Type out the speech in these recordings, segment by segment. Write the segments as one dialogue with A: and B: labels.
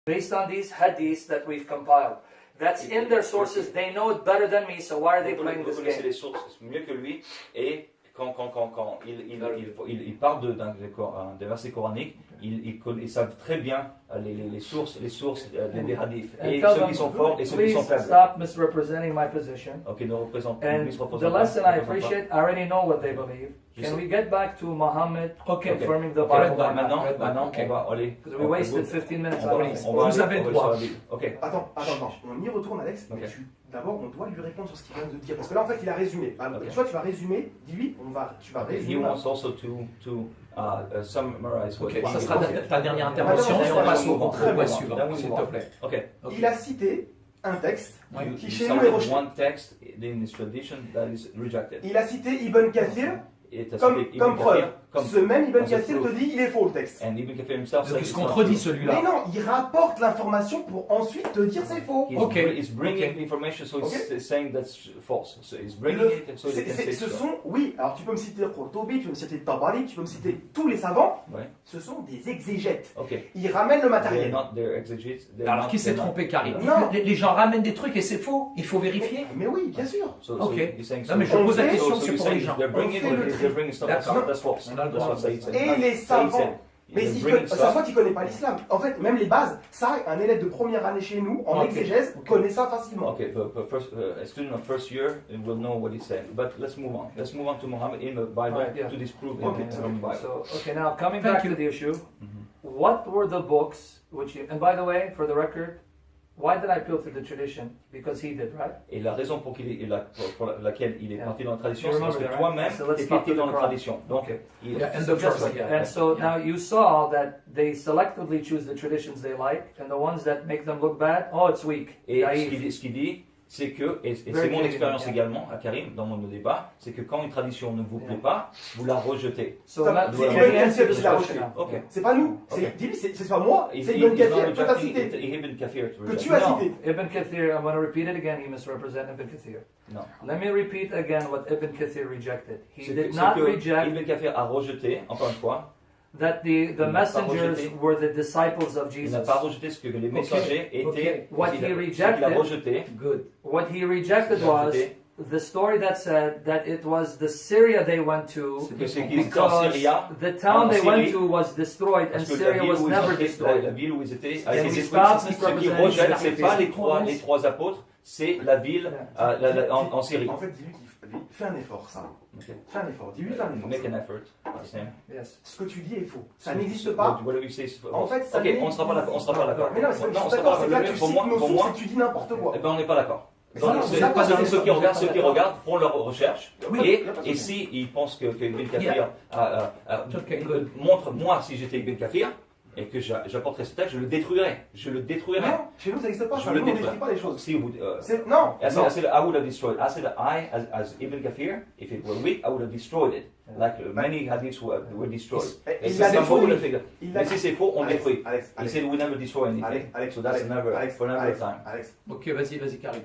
A: based on these hadiths that we've compiled. That's in their sources. They know it better than me, so why are they playing this
B: Vous connaissez
A: game?
B: les sources mieux que lui, et quand il parle des versets coraniques, ils savent très bien les sources des hadiths. Et ceux qui sont forts et ceux qui sont
A: Please
B: faibles.
A: stop misrepresenting my position.
B: Ok, ne représente
A: And the lesson I appreciate, I already know what they believe. Can we get back to Muhammad confirming the Bible?
B: Maintenant, on va aller.
A: Because we wasted 15 minutes already.
C: Vous avez le droit.
B: Ok.
D: Attends. On y retourne, Alex. Mais d'abord, on doit lui répondre sur ce qu'il vient de dire. Parce que là, en fait, il a résumé. Alors, tu vois, tu vas résumer. Dis-lui, tu vas résumer.
B: He wants also to summarize what
C: Ça sera ta dernière intervention et on passe au point suivant, s'il te plaît.
B: Okay.
D: Il a cité un texte qui
B: You
D: chez nous est rejeté.
B: one text in this tradition that is rejected.
D: Il a cité Ibn Kathir
B: Et t'as
D: comme
B: cité Ibn
D: preuve.
B: Kathir,
D: Ce même Ibn
B: as a
D: Kathir te
B: proof.
D: dit il est faux le texte.
B: And Ibn Kathir himself
C: Donc
B: says
C: il se
B: it's not
C: contredit
B: true.
C: celui-là.
D: Mais non, il rapporte l'information pour ensuite te dire c'est faux.
B: He's bringing information, so he's saying that's false. So he's bringing it, and so they can say
D: Ce
B: so.
D: sont, oui, alors tu peux me citer Qurtubi, tu peux me citer Tabari, tu peux me citer tous les savants.
B: Ouais.
D: Ce sont des exégètes.
B: Okay.
D: Ils ramènent le
B: They're
D: matériel.
B: not their exegetes.
C: Alors qui s'est trompé, Karim?
D: Non.
C: Les gens ramènent des trucs et c'est faux. Il faut vérifier.
D: Mais oui, bien sûr.
C: Ok.
B: He's saying
C: Non mais je
D: On
C: pose la
D: fait-
C: question,
B: so
C: c'est
B: you're
C: pour les
B: saying
C: gens.
B: they're bringing
D: On fait le
B: they're bringing stuff
C: D'accord.
B: that's false.
C: On a le
B: That's
C: droit.
B: what Saïd said.
D: Et les
B: Saïd
D: savants.
B: said,
D: Mais
B: he's
D: si
B: bringing
D: ça se
B: stuff.
D: voit qu'ils ne connaissent pas l'islam. En fait, même les bases, ça, un élève de première année chez nous, en
C: Ok.
D: exégèse, connaît ça facilement.
B: Okay, but first, a student of first year will know what he's saying. But let's move on. Let's move on to Muhammad in the Bible
A: Right, yeah.
B: to disprove
D: Okay.
B: him from the Bible.
A: So, okay, now coming
C: Thank
A: back
C: you.
A: to the issue, what were the books which you, and by the way, for the record, why did I appeal to the tradition? Because he did, right?
B: Et la raison pour laquelle il est
A: Yeah.
B: parti dans la tradition,
A: You
B: c'est parce
A: remember
B: que
A: that,
B: toi-même,
A: right? So let's
B: tu es
A: keep
B: parti
A: to the
B: dans la
A: Quran.
B: tradition. Donc,
A: Okay.
B: il-
C: Yeah, and
A: So
C: the
A: just
C: first,
A: like-
C: yeah.
A: and so
C: Yeah.
A: now you saw that they selectively choose the traditions they like, and the ones that make them look bad, oh, it's weak.
B: Et
A: Naïf.
B: ce qu'il dit, c'est que, et c'est
A: Very
B: mon
A: clear,
B: expérience
A: yeah.
B: également à Karim, dans mon débat, c'est que quand une tradition ne vous plaît pas, vous la rejetez.
A: So
D: Ça,
A: now,
D: c'est
A: can
D: Ibn
A: we
D: Kathir
A: answer
D: qui
A: this
D: l'a
A: question
D: rejeté.
A: now?
B: Ok.
D: C'est pas nous.
B: Ok.
D: Dis-lui, c'est pas moi,
B: He's-
D: c'est Ibn
B: he's
D: Kathir
B: not
D: que tu as
B: rejecting
D: cité.
B: Ibn Kathir to
D: Que
B: reject.
D: tu as
A: No,
D: cité.
A: Ibn Kathir, I'm going to repeat it again, he misrepresented Ibn Kathir.
B: Non.
A: Let me repeat again what Ibn Kathir rejected. He
B: C'est
A: did
B: que-
A: not
B: c'est que
A: reject
B: Ibn Kathir a rejeté, encore une fois,
A: that the
B: n'a pas
A: messengers
B: rejeté.
A: were the disciples of
B: il n'a
A: Jesus.
B: pas rejeté ce que les messagers étaient.
A: Okay. What
B: ce qu'il a-
A: he
B: ce qu'il a
A: rejected-
B: rejeté,
C: Good.
A: What he rejected
B: Il a
A: was
B: rejeté.
A: the story that said that it was the Syria they went to
B: que c'est qu'ils étaient en
A: because
B: Syria,
A: the town
B: en
A: they went
B: Syrie,
A: to was destroyed and
B: parce que
A: Syria was never
B: la
A: destroyed.
B: ville où ils étaient
A: Can
B: a été
A: we
B: détruite.
A: stop
B: Ce qu'ils
A: misrepresenting
B: rejettent,
A: the
B: c'est pas
A: narrative?
B: les trois apôtres, c'est la ville en Syrie.
D: En fait, dis-lui qu'il fait un effort, ça.
B: Ok.
D: Fais un effort. Dis-lui, fais un effort.
B: Make an effort. Sam.
A: Yes.
D: Ce que tu dis est faux. Ça n'existe pas.
B: What do you say?
D: En fait, ça
B: Ok,
D: n'existe
B: on ne sera pas d'accord. On sera pas d'accord.
D: Mais non, c'est
B: Non, on
D: pas
B: sera
D: d'accord,
B: pas
D: c'est que là,
B: d'accord.
D: tu
B: Pour
D: cites
B: moi,
D: nos
B: pour
D: sources
B: moi,
D: et tu dis n'importe quoi.
B: eh ben, on n'est pas d'accord.
D: Mais ça, non,
B: Donc,
D: c'est pas
B: ceux
D: d'accord.
B: qui regardent font leur recherche.
D: Oui.
B: Et si ils pensent que Ibn Kathir
C: Yeah. Okay, good.
B: montre, moi, si j'étais Ibn Kathir, et que j'apporterais ce texte, je le détruirais. Je le détruirais.
D: Non, chez nous, ça n'existe pas.
B: Je
D: Ça,
B: le
D: nous, on
B: détruis.
D: n'écrit pas les choses.
B: Si vous,
D: Non,
B: I
D: non.
B: said, I would have destroyed. I said, as Ibn Kathir, if it were weak, I would have destroyed it. Like many hadiths were destroyed.
D: Il
B: Et
D: l'a
B: c'est faux,
D: détruit.
B: mais si c'est faux, on
D: Alex,
B: détruit.
D: Alex,
B: He
D: Alex.
B: said, we never destroy anything.
D: Alex,
B: So that's never,
D: Alex,
B: for never
D: Alex,
B: time.
D: Alex.
C: Ok, vas-y, Karim.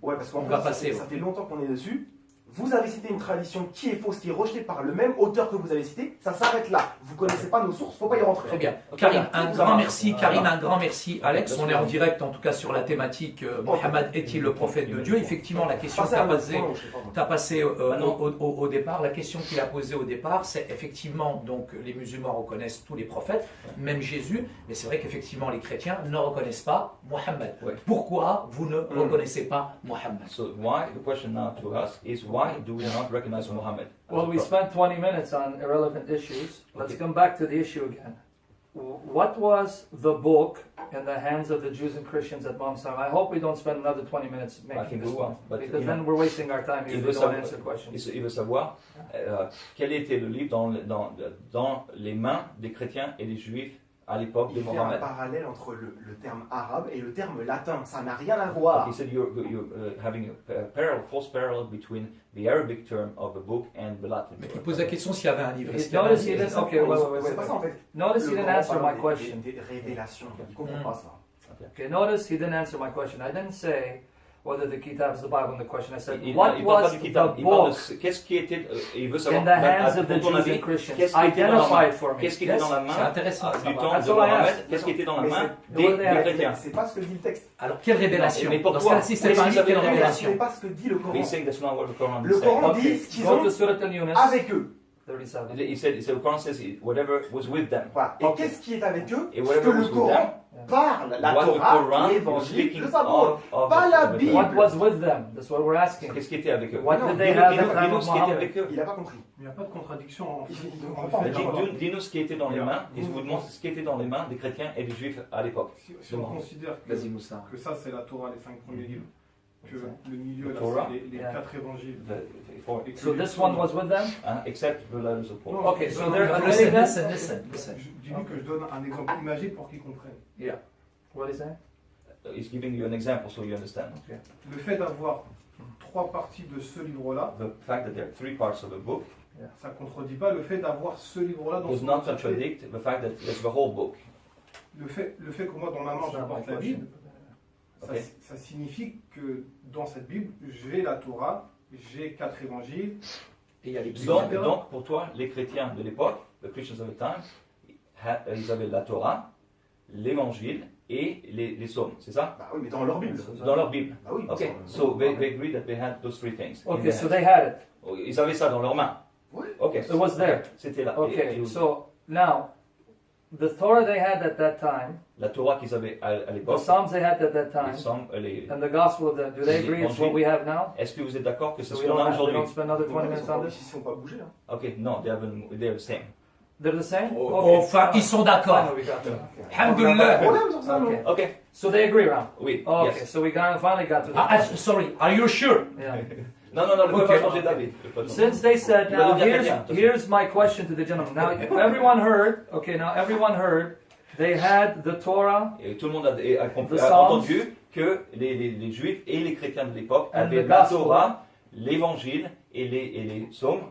D: Ouais, parce qu'en
C: On
D: fait,
C: va passer,
D: ça fait longtemps qu'on est dessus. Vous avez cité une tradition qui est fausse, qui est rejetée par le même auteur que vous avez cité. Ça s'arrête là. Vous connaissez pas nos sources, faut pas y rentrer.
C: Très bien.
B: Ok,
C: Karim,
B: voilà.
C: un grand merci.
B: Voilà.
C: Karim, un grand merci. Alex, on est en direct, en tout cas, sur la thématique Mohammed est-il le prophète de Dieu? Effectivement, la question que tu as passée au départ, la question qu'il a posée au départ, c'est effectivement, donc, les musulmans reconnaissent tous les prophètes, même Jésus, mais c'est vrai qu'effectivement, les chrétiens ne reconnaissent pas Mohammed.
B: Ouais.
C: Pourquoi vous ne reconnaissez pas Mohammed?
B: So why, the question now to us is, why do we not recognize Muhammad? as
A: Well,
B: a
A: we
B: prophet?
A: spent 20 minutes on irrelevant issues. Let's
B: Okay.
A: come back to the issue again. What was the book in the hands of the Jews and Christians at Mount Sinai? I hope we don't spend another 20 minutes
B: I
A: making
B: think
A: this
B: we will,
A: one,
B: but,
A: because
B: you
A: then
B: know,
A: we're wasting our time if
B: il
A: we
B: veut
A: don't
B: savoir-
A: answer questions.
B: Il veut savoir quel était le livre dans les mains des chrétiens et des juifs à l'époque de
D: Il fait un
B: Mohammed.
D: parallèle entre le terme arabe et le terme latin. Ça n'a rien à voir.
B: He said you're having a false parallel between the Arabic term of the book and the Latin
C: Mais
B: term.
C: il pose la question s'il y avait un livre. Est-ce qu'il y avait un
A: Notice he
C: livre?
A: didn't. Okay, wait.
D: C'est pas ça en fait.
A: Notice he
D: Le
A: didn't
D: Coran
A: answer
D: parle
A: my question.
D: des révélations. Il comprend pas ça.
A: Okay, notice he didn't answer my question. I didn't say whether the kitab is the Bible in the question. I said,
B: Il
A: what
B: parle pas
A: was
B: du
A: the
B: kitab, il parle
A: book
B: de qu'est-ce qui était, il veut
A: in
B: savoir,
A: the hands of the
B: pour ton
A: Jews
B: avis,
A: and Christians?
B: qu'est-ce qui était dans la
A: Identify
B: main,
A: it for me.
B: qu'est-ce qui était dans la main
C: C'est intéressant.
B: du temps
A: That's
B: de
A: all I
B: Mohammed,
A: asked.
B: qu'est-ce qui était dans la
D: Mais
B: main
A: c'est-
B: des
A: Ouais,
B: chrétiens.
D: C'est pas ce que dit le texte.
C: Alors, quelle révélation?
B: Mais pour
C: Dans ce
B: toi,
C: cas-ci, si c'est
B: qu'est-ce
C: pas
B: qu'ils
C: dit, quelle
B: avaient dans la
C: révélation?
D: Ce n'est pas ce que dit le Coran.
B: He's saying that's not what the Quran
D: Le
B: is
D: Coran
B: saying.
D: dit ce qu'ils
A: Go
D: ont
A: to Surah Al-Yunus,
D: avec eux.
A: 37.
B: He said, the Quran says whatever was with them.
D: Voilà. Et
A: Ok.
D: qu'est-ce qui est avec eux?
B: Et
D: Ce
B: whatever
D: que
B: was
D: le
B: with
D: Coran
B: them,
D: parle. La
B: what the
D: Torah,
B: Quran was
D: l'évangile,
B: speaking
D: le Zabur.
B: of
D: Pas la
B: the
D: Bible.
A: What was with them? That's what we're asking.
B: Qu'est-ce qui était avec eux?
A: What
D: Non,
A: did they
D: dis-nous-
A: have at the
B: Dis-nous
A: time of
B: ce qui était
A: Muhammad?
B: avec eux.
D: Il n'a pas compris.
E: Il n'y a pas de contradiction en fait.
D: Il
E: En
D: comprend pas.
E: fait,
B: Dis-nous ce qui était dans les mains, et je vous demande ce qui était dans les mains des chrétiens et des juifs à l'époque.
E: si on considère
C: Vas-y, Moussa.
E: que ça c'est la Torah, les 5 premiers livres, que le milieu
B: The
E: là
B: Torah.
E: c'est les
A: Yeah.
E: 4 évangiles. Et que
A: So
E: les
A: this one
E: psaumes-
A: was with them?
B: Except the letters of Paul.
E: Non,
A: Okay, so
E: non,
A: they're
E: non,
A: admitting that?
C: Listen.
E: Dis-lui que je donne un exemple imagé pour qu'il comprenne.
A: What is that?
B: He's giving you an example so you understand.
E: Le fait d'avoir 3 parties de ce livre-là,
B: The fact that there are 3 parts of a book
E: ça ne contredit pas le fait d'avoir ce livre-là dans
B: does
E: son
B: not
E: entièreté.
B: contradict the fact that there's the whole book.
E: Le fait que moi dans ma main
A: That's
E: je
A: not my
E: porte la
A: question.
E: Bible, ça,
B: Ok.
E: ça signifie que dans cette Bible, j'ai la Torah, j'ai 4 évangiles.
C: Et il y a les
B: Donc, pour toi, les chrétiens de l'époque, the Christians of the time, ils avaient la Torah, l'évangile et les psaumes, c'est ça?
D: Bah oui, mais dans leur Bible.
B: Dans leur Bible.
D: Bah oui.
B: Ok, so they agree that they had those 3 things. in
A: Okay,
B: their
A: so
B: hands.
A: they had it.
B: Oh, ils avaient ça dans leurs mains.
D: Oui.
B: Ok,
A: It was there.
B: c'était là.
A: Okay,
B: Et
A: so now, the Torah they had at that time,
B: la Torah qu'ils avaient à
A: the
B: l'époque,
A: Psalms they had at that
B: les
A: time,
B: psaumes,
A: and the Gospel of them, do they agree it's what we have now?
B: est-ce que vous êtes d'accord que c'est
A: So
B: ce
A: we
B: qu'on
A: don't,
B: a
A: have, we
B: aujourd'hui?
A: don't spend another 20 minutes on
D: Ils
A: this?
D: ne sont pas bougés. Hein.
B: Ok, non, they're the same.
A: They're the same?
C: Enfin, ils sont d'accord.
A: Finally we got there.
C: Alhamdulillah.
D: Problème sur ça, non?
A: Okay.
B: Ok,
A: So they agree, Ram?
B: oui,
A: Okay,
B: yes.
A: so we finally got to
C: Ah,
A: the
C: sorry, are you sure?
A: yeah.
B: Non, le
C: Ok.
B: peuple a changé d'avis. Le peuple a changé.
A: Since they said,
B: Il va
A: now
B: devenir chrétien, de toute
A: here's my question to the gentleman. Now everyone heard, okay, now everyone heard, they had the Torah,
B: Et tout le monde a
A: The Psalms.
B: entendu que les juifs et les chrétiens de l'époque
A: And
B: avaient
A: the
B: la
A: gospel.
B: Torah, l'évangile et les psaumes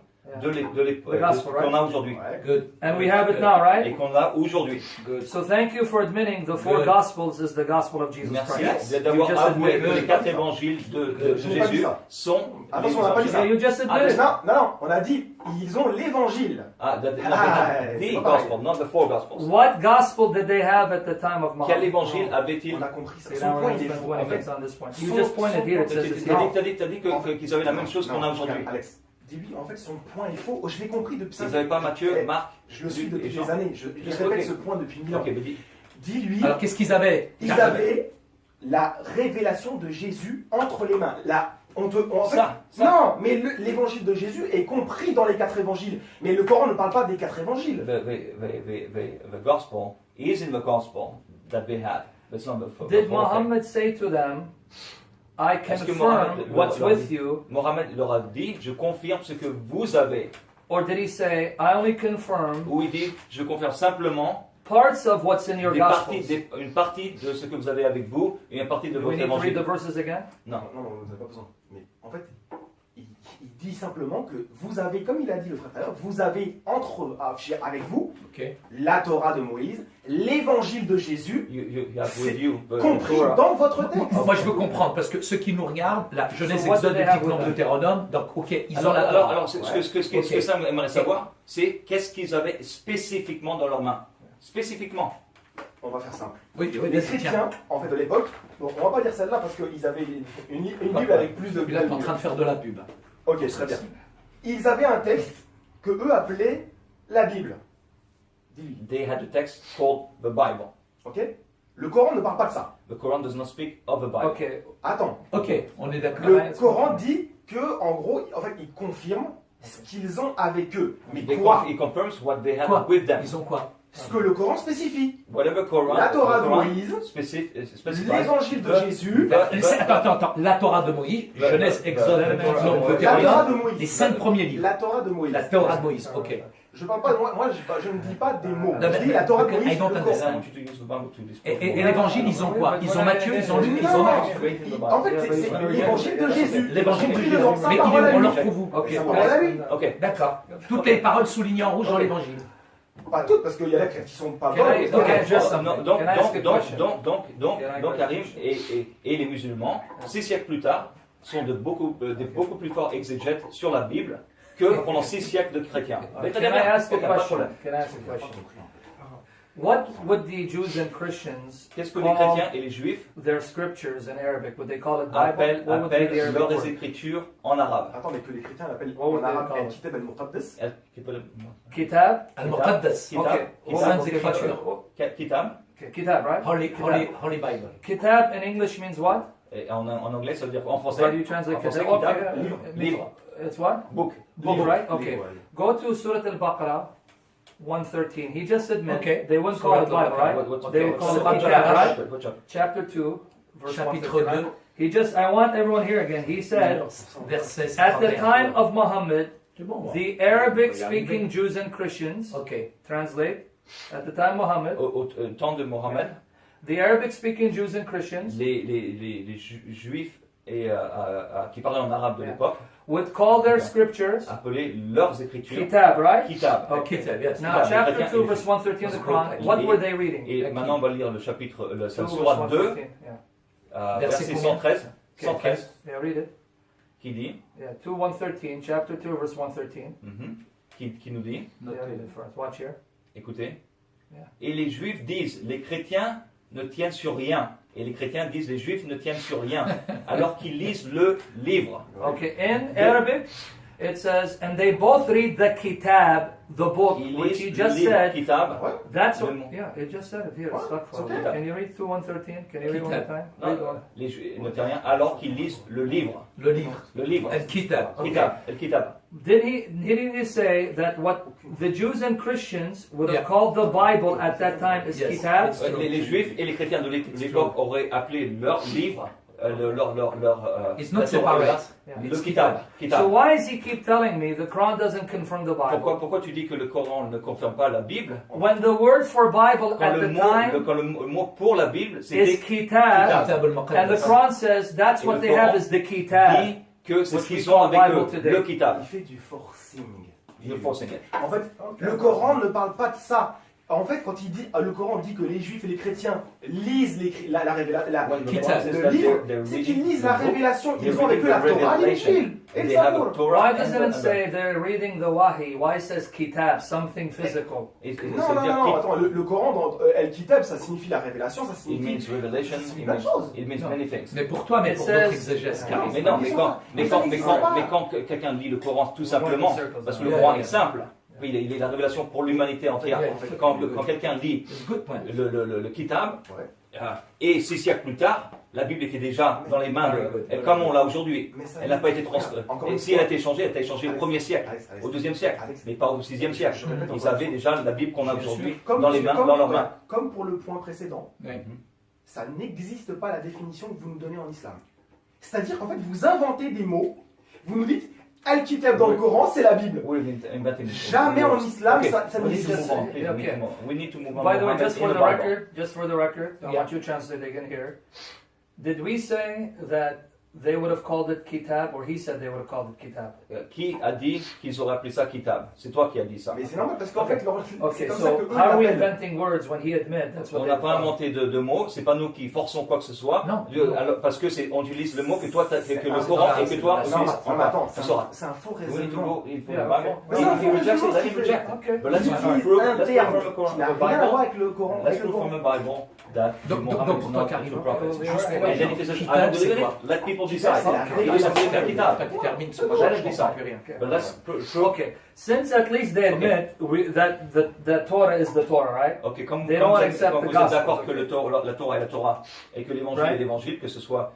A: Yeah.
B: de l'époque
A: The gospel, right?
B: qu'on a aujourd'hui.
D: Ouais.
C: Good.
A: and we have it now,
B: Et
A: right?
B: qu'on a aujourd'hui.
C: Good.
A: So thank you for admitting the 4
C: Good.
A: Gospels is the gospel of Jesus
B: Merci
A: Christ.
B: d'avoir
A: You just
B: avoué
A: admitted
B: que
A: it.
B: les 4 évangiles de
D: Je n'ai pas dit
B: Jésus
D: ça.
B: sont
D: Attention,
B: les
D: on n'a pas dit
B: évangiles.
D: ça.
A: Yeah, you just
B: Ah,
A: admitted it.
D: Non, on a dit, ils ont l'évangile.
B: Ah,
D: c'est
B: the
D: pas
B: gospel,
D: pareil.
B: not the 4 gospels.
A: What gospel did they have at the time of
B: Quel
A: Muhammad?
B: évangile avait-il?
D: On a compris ça.
A: Okay,
D: Son
A: now we're
D: point,
A: going to
D: il est
A: spend
D: faux.
A: 20
D: En fait,
A: minutes on this point. You
D: son-
A: just pointed here, it
B: T'as
A: says
B: dit
A: it's here.
B: qu'ils avaient la même chose qu'on a
D: Non,
B: aujourd'hui.
D: regarde, Alex, dis-lui, en fait, son point est faux. Je l'ai compris depuis ça.
B: Vous n'avez pas Matthieu,
D: Eh,
B: Marc?
D: Je le suis
B: Luc
D: depuis
B: et Jean.
D: des années. Je
B: Ok.
D: répète ce point depuis 1000 ans.
B: Ok, mais dis.
D: Dis-lui,
C: Alors, qu'est-ce qu'ils avaient?
D: ils avaient la révélation de Jésus entre les mains. En fait,
B: Ça.
D: non, mais l'évangile de Jésus est compris dans les 4 évangiles. Mais le Coran ne parle pas des 4 évangiles.
B: The gospel is in the gospel that they had. That's not the
A: Did
B: whole thing.
A: Muhammad say to them, I
B: Est-ce que
A: confirm
B: Mohammed-
A: what's
B: leur-
A: with you?
B: Mohammed leur a dit, je confirme ce que vous avez.
A: Or did he say, I only confirm
B: Ou il dit, je confirme simplement
A: parts of what's in your Gospels?
B: une partie de ce que vous avez avec vous et une partie de
A: Do we
B: votre
A: need to read the
B: évangile.
A: verses again?
B: Non.
D: Non, vous n'avez pas besoin. Mais en fait, il dit simplement que vous avez, comme il a dit le frère tout à l'heure, vous avez avec vous
C: Ok.
D: la Torah de Moïse, l'évangile de Jésus,
B: You have
D: C'est
B: with you the
D: compris
B: Torah.
D: dans votre texte.
C: Moi, je veux comprendre, parce que ceux qui nous regardent, la Genèse,
A: So what
C: Exode,
A: do they have
C: Deutéronome,
A: with them?
C: Deutéronome, donc, ok, ils ont la
B: Alors,
C: Torah.
B: ce
C: Ok.
B: que ça aimerait savoir, c'est qu'est-ce qu'ils avaient spécifiquement dans leurs mains. Spécifiquement.
D: On va faire simple.
C: Oui, oui,
D: Les
C: vas-y, tiens.
D: chrétiens, en fait, de l'époque, donc on va pas lire celle-là parce qu'ils avaient une Bible avec plus de...
C: Puis là, tu es en train de faire de la pub.
D: Ok, très bien. Ils avaient un texte que eux appelaient la Bible. Dis-lui,
B: They had a text called the Bible.
D: ok? Le Coran ne parle pas de ça.
B: The Quran does not speak of the Bible.
A: Okay.
D: Attends,
C: Ok, on est d'accord.
D: le Coran dit que, en gros, en fait, il confirme ce qu'ils ont avec eux. Mais
B: They
D: quoi?
B: He confirms what they had
C: Quoi?
B: with them.
C: Ils ont quoi?
D: Ce que le Coran spécifie.
B: Whatever Quran,
D: La Torah
B: the
D: de
B: Quran
D: Moïse,
B: specifies
D: l'évangile de
B: the-
D: Jésus,
C: Attends. La Torah de Moïse, Genèse, Exode, Deutéronome,
D: la Torah
C: Deutéronome,
D: de Moïse.
C: les 5 premiers livres.
D: La Torah de Moïse.
C: La Torah de Moïse, ok.
D: Je parle pas de moi, je ne dis pas des mots.
C: Non,
D: Je dis la Torah de
C: I
D: Moïse.
C: don't
D: le
C: understand.
D: Coran.
B: I want you to use the Bible to disprove
C: Et l'évangile, ils ont quoi? Ils ont Matthieu, ils ont Luc, ils ont
D: Non,
C: Marc.
D: en fait, c'est l'évangile de Jésus.
C: L'évangile de Jésus.
D: Dedans, sa
C: Mais
D: parole à
C: on
D: lui.
C: leur trouve où?
A: Okay.
D: Sa parole à lui.
B: Ok.
C: D'accord. Toutes les paroles soulignées en rouge dans l'évangile.
D: Pas toutes, parce qu'il y en a qui sont pas
A: Can I-
D: bonnes.
A: can I address
B: Donc,
A: something?
B: donc,
A: Can I ask a
B: donc,
A: question?
B: donc,
A: Can I
B: donc,
A: ask a
B: Karim
A: question?
B: et les musulmans, 6 siècles plus tard, sont de beaucoup plus forts exégètes sur la Bible que pendant 6 siècles de chrétiens. Mais
A: Can
B: très
A: I
B: bien,
A: ask a
B: il n'y a pas de
A: question?
B: problème.
A: Can I ask a question? What would the Jews and Christians
B: Qu'est-ce que les
A: call
B: chrétiens et les juifs
A: their scriptures in Arabic? Would they call it Bible?
B: appellent
A: What would be the Arabic
B: leurs
A: word?
B: écritures en arabe?
D: Attends, mais que les chrétiens l'appellent
A: What would
D: en
A: they
D: arabe
A: call it?
D: Al-Kitab al-Muqaddas.
A: Kitab?
C: Al-Muqaddas.
B: Kitab.
A: Okay.
B: Kitab.
C: Saintes Écritures.
B: Kitab.
A: Okay, Kitab, right?
C: Holy Bible.
A: Kitab in English means what?
B: Et en anglais, ça veut dire en
A: How do
B: français,
A: you translate
B: en français,
A: Kitab?
B: kitab,
A: Okay,
B: livre,
A: it means-
B: livre,
A: It's what?
B: book.
A: Book, right? Okay.
D: Livre,
A: Go to Surah Al-Baqarah 113. He just admitted
C: Okay.
A: they wouldn't call it
C: Surah
A: Bible,
C: Al-Baqarah,
A: right? They would call it
C: Surah
A: Kitab,
C: Al-Baqarah.
A: right?
B: Watch out.
A: Chapter 2, verse
C: Chapitre
A: 159.
C: 2,
A: He just, I want everyone here again. He said,
C: verset
A: at the
C: 51.
A: time of Muhammad,
C: C'est bon, moi.
A: the Arabic-speaking Jews and Christians,
C: Ok.
A: translate, at the time of Muhammad,
B: Au temps de Mohammed,
A: the Arabic-speaking Jews and Christians
B: les juifs qui parlaient en arabe de
A: Yeah.
B: l'époque
A: would call their
B: Okay.
A: scriptures
B: appelaient leurs écritures
A: Kitab, right?
B: Kitab.
A: Okay.
C: Kitab, yes.
A: Now,
B: Kitab,
A: chapter
B: les
A: 2,
B: chrétiens,
A: verse 113 of the
C: It's
A: Quran,
C: good.
A: what were they reading?
B: Et maintenant, on va lire le chapitre,
A: 2,
B: la
A: verse
B: sourate 2,
A: 113. Yeah.
C: Verset
B: verset
C: combien?
B: 113,
A: Okay.
B: 113,
A: Yeah, read it.
B: qui dit,
A: Yeah, 2, 113, chapter 2, verse 113.
B: qui nous dit,
A: Yeah, read it for us. Watch here.
B: écoutez,
A: Yeah.
B: et les juifs disent, les chrétiens ne tiennent sur rien. Et les chrétiens disent, les juifs ne tiennent sur rien, alors qu'ils lisent le livre.
A: Okay, in Arabic, it says, and they both read the Kitab, the book,
B: Ils
A: which he
B: lisent
A: just
B: le livre,
A: said.
B: Kitab.
D: Ouais.
A: That's what,
B: Le mot.
A: yeah, it just said it here. It's stuck for
D: it's
A: you.
D: okay.
A: Can you read 2, 113? Can you read one more time?
B: Non,
A: Read one.
B: les juifs ne tiennent rien, alors qu'ils lisent le livre.
C: Le livre.
B: Le livre.
C: Al-Kitab.
B: Kitab. El Kitab.
A: Didn't he say that what the Jews and Christians would have
C: Yeah.
A: called the Bible at that time is
C: Yes,
A: Kitab?
C: it's-
B: Les juifs et les chrétiens de l'époque auraient appelé leur livre,
C: It's not
B: la Torah,
C: separate.
A: Yeah.
B: le
C: It's
B: Kitab.
A: So
B: Kitab.
A: why does he keep telling me the Quran doesn't confirm the Bible?
B: Pourquoi tu dis que le Coran ne confirme pas la Bible?
A: When the word for Bible
B: Quand
A: at
B: le
A: the
B: mot,
A: time
B: quand le mot pour la Bible,
A: is
B: c'était
A: Kitab,
C: Kitab
A: and the
C: al-Muqaddas.
A: Quran says that's
B: Et
A: what
B: le
A: they
B: Coran
A: have is the Kitab.
B: dit que c'est
A: Which
B: ce
A: we
B: qu'ils ont
A: call
B: avec
A: Bible
B: eux,
A: today.
B: le Kitab.
D: Il fait du forcing.
B: Il faut enseigner.
D: En fait, le Coran ne parle pas de ça. En fait, quand il dit, le Coran dit que les juifs et les chrétiens lisent la révélation,
C: Kitab.
D: le livre, c'est qu'ils lisent la révélation. Ils ont avec eux la Torah et l'Injil. Et le
B: They have a
D: Zabour.
B: Torah
A: Why doesn't it say they're reading the Wahi? Why it says Kitab, something physical?
D: Non, attends, le Coran dans El-Kitab, ça signifie la révélation, ça
B: It
D: signifie.
B: means revelation,
D: C'est
B: it
D: plein de choses.
B: means many things.
C: Mais pour toi, mais
A: It
C: pour
A: says-
C: d'autres exégèses.
D: Ah,
C: Karim.
B: Mais non, mais quand
A: Ah.
B: quelqu'un lit le Coran tout simplement, parce que le Coran est simple, oui, il est la révélation pour l'humanité entière.
C: Ouais.
B: Quand quelqu'un lit
C: It's a good point.
B: le Kitab,
D: Ouais.
B: et 6 siècles plus tard, la Bible était déjà dans les mains comme on l'a aujourd'hui.
D: Mais ça-
B: Elle n'a pas été transférée.
D: Encore
B: Et
D: une
B: si
D: fois-
B: elle a été changée, elle a été changée au 1er siècle,
D: Alex,
B: au 2e siècle,
D: Alex,
B: mais pas au 6e siècle.
D: je répète
B: Ils
D: encore
B: avaient
D: une
B: déjà la Bible qu'on a aujourd'hui
D: Comme-
B: dans les mains,
D: comme-
B: dans leurs mains.
D: Comme pour le point précédent,
C: Ouais.
D: ça n'existe pas la définition que vous nous donnez en islam. C'est-à-dire qu'en fait, vous inventez des mots, vous nous dites Al-Kitab dans le Coran, c'est la Bible.
B: Oui, inventing it.
D: Jamais en islam,
B: Okay.
D: ça
B: We need
D: n'existe
B: to move on,
D: pas.
B: please.
A: Okay.
B: We need to move on.
A: By the way,
B: Mohammed
A: just
B: in
A: for
B: the
A: the
B: Bible.
A: record, I
C: Yeah.
A: want you to translate again here. Did we say that they would have called it Kitab, or he said they would have called it Kitab?
B: Qui a dit qu'ils auraient appelé ça Kitab? C'est toi qui as dit ça.
D: Mais c'est normal parce qu'en fait, c'est
A: Okay,
D: comme ça
A: so
D: que eux
A: how are we
D: l'appellent.
A: inventing words when he admits that's what
B: On
A: they
B: n'a pas
A: call it?
B: inventé de mots, c'est pas nous qui forçons quoi que ce soit.
C: Non.
B: Parce que on utilise le mot que toi, que le
C: c'est
B: Coran
C: pas-
B: et que toi,
C: c'est
D: Non,
B: Suisse,
D: mais attends,
B: tu sauras.
D: c'est un faux
B: We need to
D: raisonnement.
B: go, il faut
A: Yeah,
B: le Bible.
A: okay.
D: Mais c'est un
B: He
D: faux
B: rejects it,
D: raisonnement
B: let
D: ce
B: him
D: qu'il
B: reject.
D: fait.
A: Okay.
B: But let's
D: Il
B: prove
D: utilise
B: from
D: un
B: the
D: terme
B: Quran,
D: qui n'a
B: the
D: rien à voir
B: Bible.
D: avec le Coran.
B: Let's
D: avec le
B: prove from
D: Coran.
B: the Bible that
C: Donc
B: Muhammad is
C: pour
B: not
C: toi,
B: the
C: Karim,
B: true prophet.
C: juste
A: Ouais,
C: pour
B: And then he says,
C: Kitab,
B: I don't
C: c'est
B: believe
C: quoi?
B: it. Let people
D: C'est
B: decide.
D: la
B: Il
D: révélation.
B: s'appelle le Kitab.
C: Toi qui termines, parce que moi,
B: Let
C: je
B: it
C: ne
B: decide.
C: comprends plus rien.
B: But let's prove.
A: Okay, since at least they admit that the Torah is the Torah, right?
B: Ok, comme
A: They don't
B: vous
A: accept
B: comme
A: the
B: vous êtes
A: gospel,
B: d'accord que
A: okay.
B: la Torah est la Torah et que l'évangile
A: Right.
B: est l'évangile, que ce soit.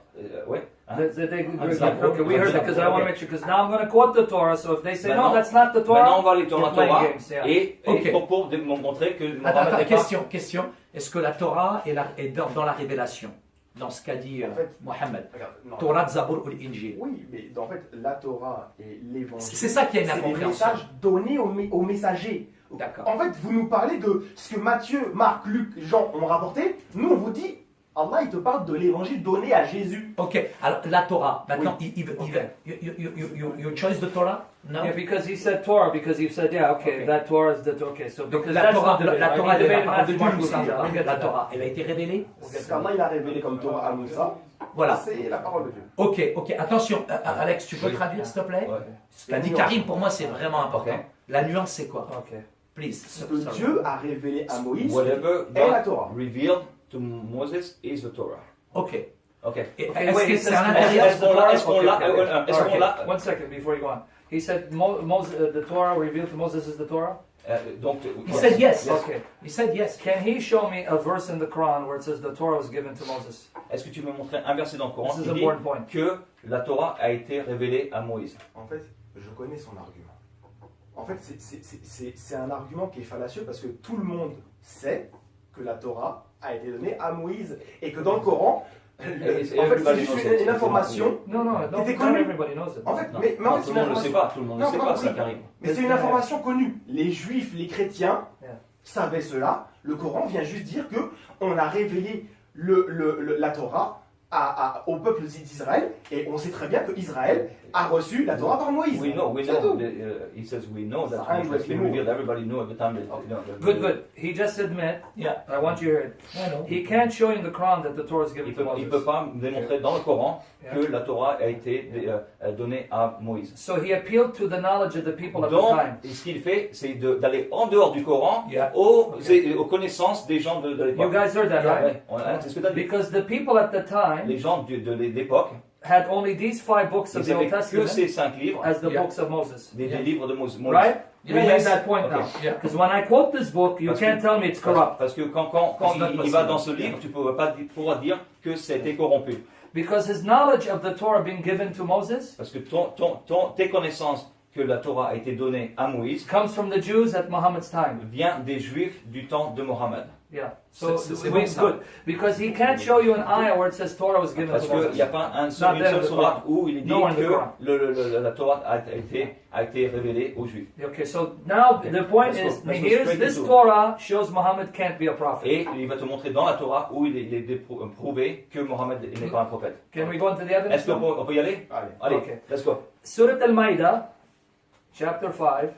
B: Ouais. Hein?
A: Okay, we heard that because I want to make sure, because now I'm going to quote the Torah, so if they say, no,
B: Maintenant-
A: that's not the
B: Maintenant, on
A: Torah,
B: va aller dans la
A: you're playing
B: Torah
A: games, yeah.
B: et
C: Ok.
B: pour montrer que
C: Attends,
B: Mohammed n'est pas.
C: question. Est-ce que la Torah est dans la révélation, dans ce qu'a dit
D: En fait,
C: Mohammed?
D: Regarde, non.
C: Torah, Zabour ou l'Injil.
D: Oui, mais en fait, la Torah et l'évangile,
C: C'est ça qui est une
D: c'est des
C: incompréhension.
D: messages donnés aux messagers.
C: D'accord.
D: En fait, vous nous parlez de ce que Matthieu, Marc, Luc, Jean ont rapporté. Nous, on vous dit Allah, il te parle de l'évangile donné à Jésus.
C: Ok, alors la Torah. Maintenant, il veut. You chose the Torah? No?
A: Yeah, because he said Torah, because he said, yeah, okay, that Torah is the okay. So
C: Donc
A: because
C: la
A: that's
C: Torah,
A: not debate,
C: la
A: right?
C: Torah
A: We
C: de la
A: debate
C: parole de
A: Matthew,
C: Dieu,
A: Mark,
C: nous
A: Luke,
C: savons.
A: John. We'll get to
C: La
A: that.
C: Torah, elle a été révélée.
D: Ce qu'Allah il a révélé comme Torah à Moussa,
C: Voilà.
D: c'est la parole de Dieu.
C: Ok, attention, Alex, tu peux traduire s'il te plaît?
B: Ouais.
C: Ce qu'a dit Karim, pour moi, c'est vraiment important.
B: Ok.
C: La nuance, c'est quoi?
A: Okay.
C: Please.
D: Ce que Dieu a révélé à Moïse
B: Whatever
D: est la
B: God
D: Torah.
B: revealed to Moses is the Torah.
C: Ok.
B: Ok.
C: Et
A: Okay,
C: est-ce
A: wait,
C: que
A: it
C: c'est
A: says
C: à
A: the
C: l'intérieur?
B: Est-ce qu'on l'a- est-ce qu'on l'a-
A: Okay, okay.
B: est-ce qu'on
A: Okay,
B: l'a-
A: One second before you go on. He said the Torah revealed to Moses is the Torah?
B: Donc,
C: He said yes.
A: Okay.
C: He said yes.
A: Can he show me a verse in the Quran where it says the Torah was given to Moses?
B: Est-ce que tu peux montrer un verset dans le Coran
A: This is
B: qui
A: an
B: dit
A: important point.
B: que la Torah a été révélée à Moïse?
D: En fait, je connais son argument. En fait, c'est un argument qui est fallacieux parce que tout le monde sait que la Torah a été donnée à Moïse et que dans le Coran, en fait, c'est juste une information.
A: No, no,
D: C'était
A: not
D: connu.
A: everybody knows it.
D: En fait,
B: Non,
D: mais en
B: non,
D: fait,
B: tout
D: c'est
B: le
D: une
B: monde ne le sait
D: information.
B: pas, tout le monde ne
D: Non,
B: sait
D: non,
B: pas ça,
D: oui.
B: Karim.
D: Mais c'est une information connue. Les Juifs, les chrétiens
A: Yeah.
D: savaient cela. Le Coran vient juste dire que on a révélé la Torah au peuple d'Israël et on sait très bien que Israël a reçu la Torah par Moïse.
B: We know,
D: C'est tout.
B: he says we know that
D: I
B: it's been
D: know.
B: revealed. Everybody knew at the time.
A: Good, good. He just admit,
C: Yeah.
A: I want you to hear it.
C: I know.
A: He can't show you in the Quran that the Torah is given
B: Il
A: to
B: ne peut
A: Moses.
B: pas démontrer dans le Coran
A: Yeah.
B: que la Torah a été donnée à Moïse.
A: So he appealed to the knowledge of the people at the
B: Donc,
A: time.
B: ce qu'il fait, c'est d'aller en dehors du Coran
C: Yeah.
B: aux connaissances des gens de
A: You
B: l'époque.
A: guys heard that,
B: Yeah,
A: right?
B: ouais, c'est ce que tu as dit.
A: Because the people at the time
B: Les gens de l'époque,
A: had only these 5 books of
B: ils
A: the
B: n'avaient
A: Old
B: que
A: Testament
B: ces 5 livres,
A: as the
C: Yeah.
A: books of Moses.
B: des livres de Moïse.
A: Right?
C: Yeah,
A: We made
C: yes.
A: that point
B: Okay.
A: now.
C: Yeah.
A: Because when I quote this book, you
B: Parce
A: can't
B: que-
A: tell me it's corrupt.
B: Parce que quand
C: It's not
B: il va
C: possible.
B: dans ce livre, tu ne pourras pas pouvoir dire que c'était corrompu.
A: Because his knowledge of the Torah being given to Moses
B: Parce que tes connaissances que la Torah a été donnée à Moïse
A: comes from the Jews at Muhammad's time.
B: vient des Juifs du temps de Mohammed.
A: Yeah. So
C: C'est
A: we-
C: bon, ça.
A: good. Because he can't show you an ayah where it says Torah was given
B: Parce
A: to
B: qu'il
A: Moses.
B: n'y a pas une
A: Not
B: seule
A: there in the
B: sourate
A: Quran.
B: où il est dit
A: No in the Quran.
B: que la Torah a été révélée aux Juifs.
A: Okay, so now the point
B: Let's go-
A: is,
B: let's go
A: here's
B: straight
A: this
B: into it.
A: Torah shows Muhammad can't be a prophet.
B: Et il va te montrer dans la Torah où il est prouvé que Mohammed n'est pas un prophète.
A: Can we go into the evidence?
B: Est-ce qu'on peut y aller?
D: Allez.
B: Allez,
A: Okay.
B: let's go.
A: Surah Al-Ma'idah, chapter 5,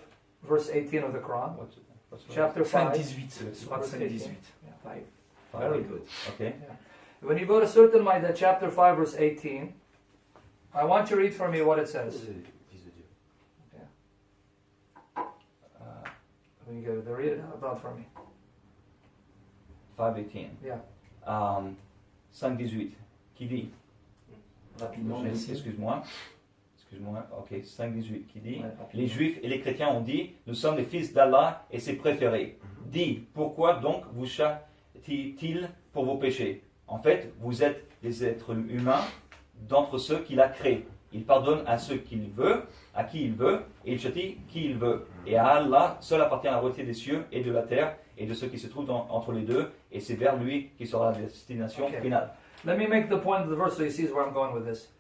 A: verse 18 of the Quran. Chapter 5.
C: 5-18. Surat 5-18. Yeah, 5.
B: Very
C: Very good.
B: Okay.
A: When you go to Surah Al-Ma'idah, chapter 5, verse 18, I want you to read for me what it says. When you go to read it out loud for me.
B: 5:18.
A: Yeah.
B: 5:18. Qui dit?
C: Rapidement, merci.
B: Excuse-moi. Ok, 5:18 qui dit,
C: Ouais,
B: les Juifs et les chrétiens ont dit, nous sommes les fils d'Allah et ses préférés. Dit, pourquoi donc vous châtie-t-il pour vos péchés? En fait, vous êtes des êtres humains d'entre ceux qu'il a créés. Il pardonne à ceux qu'il veut, à qui il veut, et il châtie qui il veut. Et à Allah, seul appartient la royauté des cieux et de la terre, et de ceux qui se trouvent entre les deux, et c'est vers lui qui sera la destination
A: Okay.
B: finale.
A: Let me make the point of the verse so you see where I'm going with this.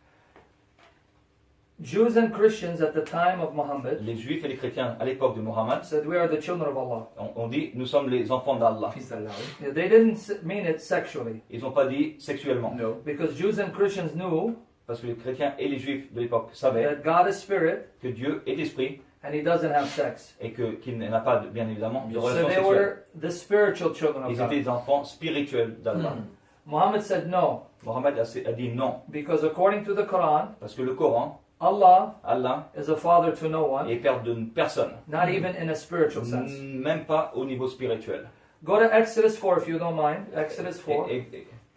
A: Jews and Christians at the time of Muhammad
B: Les Juifs et les chrétiens à l'époque de Mohammed
A: said we are the children of Allah.
B: on dit, nous sommes les enfants d'Allah.
C: Fils d'Allah, oui.
A: Yeah, they didn't mean it sexually
B: Ils n'ont pas dit sexuellement.
C: No.
A: because Jews and Christians knew
B: Parce que les chrétiens et les juifs de l'époque savaient
A: that God is spirit
B: que Dieu est esprit
A: and he doesn't have sex.
B: et qu'il n'a pas, bien évidemment, de
A: So
B: relation
A: they
B: sexuelle.
A: were the spiritual children of
B: Ils étaient
A: God.
B: des enfants spirituels d'Allah.
A: Muhammad said no
B: Mohammed a dit non,
A: because according to the Quran,
B: parce que le Coran,
A: Allah
B: Allah
A: is a father to no one,
B: est père de personne,
A: not even in a spiritual sense.
B: même pas au niveau spirituel.
A: Go to Exodus 4 if you don't mind. Exodus 4,
B: Et